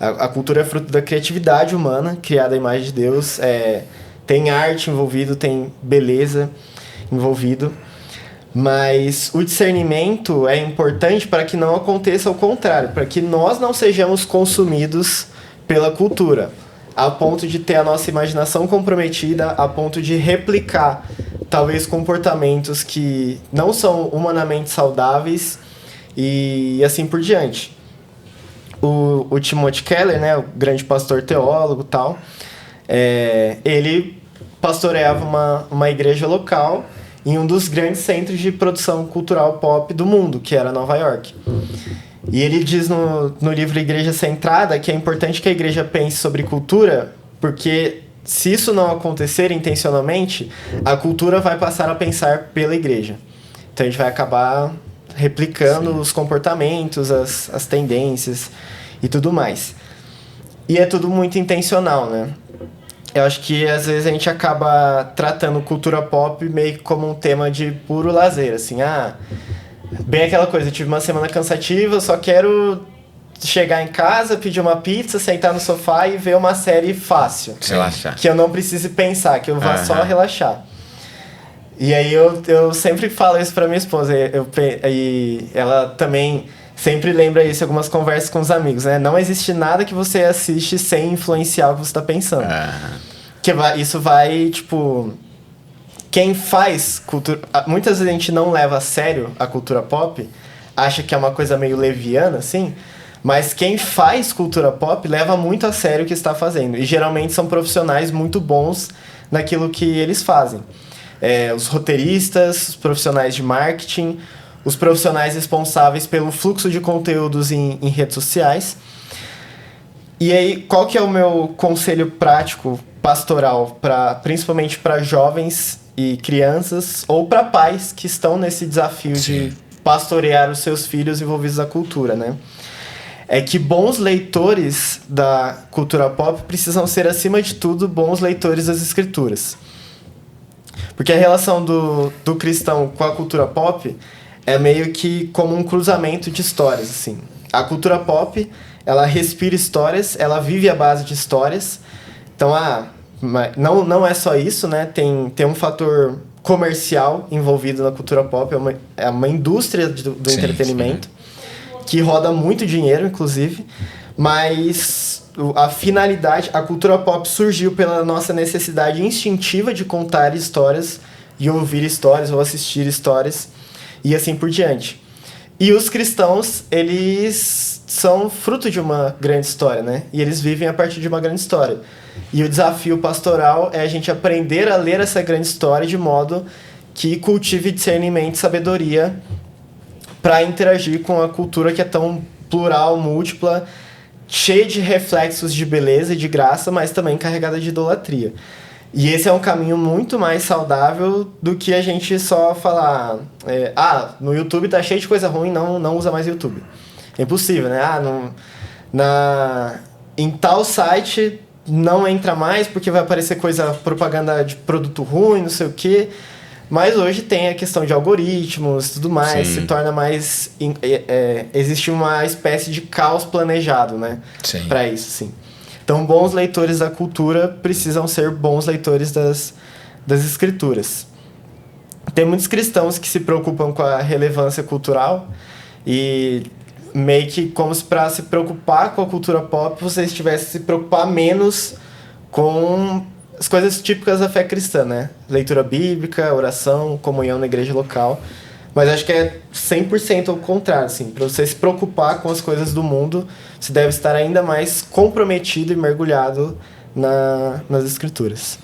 A cultura é fruto da criatividade humana, criada à imagem de Deus. Tem arte envolvido, tem beleza envolvido. Mas o discernimento é importante para que não aconteça o contrário, para que nós não sejamos consumidos pela cultura, a ponto de ter a nossa imaginação comprometida, a ponto de replicar talvez comportamentos que não são humanamente saudáveis e assim por diante. O Timothy Keller, né, o grande pastor teólogo e tal, ele pastoreava uma igreja local em um dos grandes centros de produção cultural pop do mundo, que era Nova York. E ele diz no livro Igreja Centrada que é importante que a igreja pense sobre cultura, porque se isso não acontecer intencionalmente, a cultura vai passar a pensar pela igreja. Então a gente vai acabar replicando os comportamentos, as tendências e tudo mais. E é tudo muito intencional, né? Eu acho que às vezes a gente acaba tratando cultura pop meio que como um tema de puro lazer, assim, bem aquela coisa, eu tive uma semana cansativa, só quero chegar em casa, pedir uma pizza, sentar no sofá e ver uma série fácil. Relaxar. Que eu não precise pensar, que eu vá só relaxar. E aí eu sempre falo isso pra minha esposa, e ela também sempre lembra isso em algumas conversas com os amigos, né? Não existe nada que você assiste sem influenciar o que você tá pensando. Isso vai, tipo... Quem faz cultura... Muitas vezes a gente não leva a sério a cultura pop, acha que é uma coisa meio leviana, assim, mas quem faz cultura pop leva muito a sério o que está fazendo. E geralmente são profissionais muito bons naquilo que eles fazem. Os roteiristas, os profissionais de marketing, os profissionais responsáveis pelo fluxo de conteúdos em redes sociais. E aí, qual que é o meu conselho prático, pastoral, principalmente para jovens e crianças, ou para pais que estão nesse desafio de pastorear os seus filhos envolvidos na cultura, né? É que bons leitores da cultura pop precisam ser, acima de tudo, bons leitores das escrituras. Porque a relação do cristão com a cultura pop é meio que como um cruzamento de histórias, assim. A cultura pop, ela respira histórias, ela vive à base de histórias. Então, não é só isso, né? Tem um fator comercial envolvido na cultura pop, é uma indústria do entretenimento que roda muito dinheiro, inclusive, mas a finalidade, a cultura pop surgiu pela nossa necessidade instintiva de contar histórias e ouvir histórias ou assistir histórias e assim por diante. E os cristãos, eles são fruto de uma grande história, né? E eles vivem a partir de uma grande história. E o desafio pastoral é a gente aprender a ler essa grande história de modo que cultive discernimento e sabedoria para interagir com a cultura que é tão plural, múltipla, cheia de reflexos de beleza e de graça, mas também carregada de idolatria. E esse é um caminho muito mais saudável do que a gente só falar... no YouTube tá cheio de coisa ruim, não usa mais YouTube. É impossível, né? Em tal site não entra mais porque vai aparecer propaganda de produto ruim, não sei o quê. Mas hoje tem a questão de algoritmos e tudo mais, se torna mais... existe uma espécie de caos planejado, né? Para isso, sim. Então, bons leitores da cultura precisam ser bons leitores das escrituras. Tem muitos cristãos que se preocupam com a relevância cultural e meio que como se para se preocupar com a cultura pop, você estivesse se preocupar menos com as coisas típicas da fé cristã, né? Leitura bíblica, oração, comunhão na igreja local. Mas acho que é 100% ao contrário, assim. Para você se preocupar com as coisas do mundo, você deve estar ainda mais comprometido e mergulhado nas escrituras.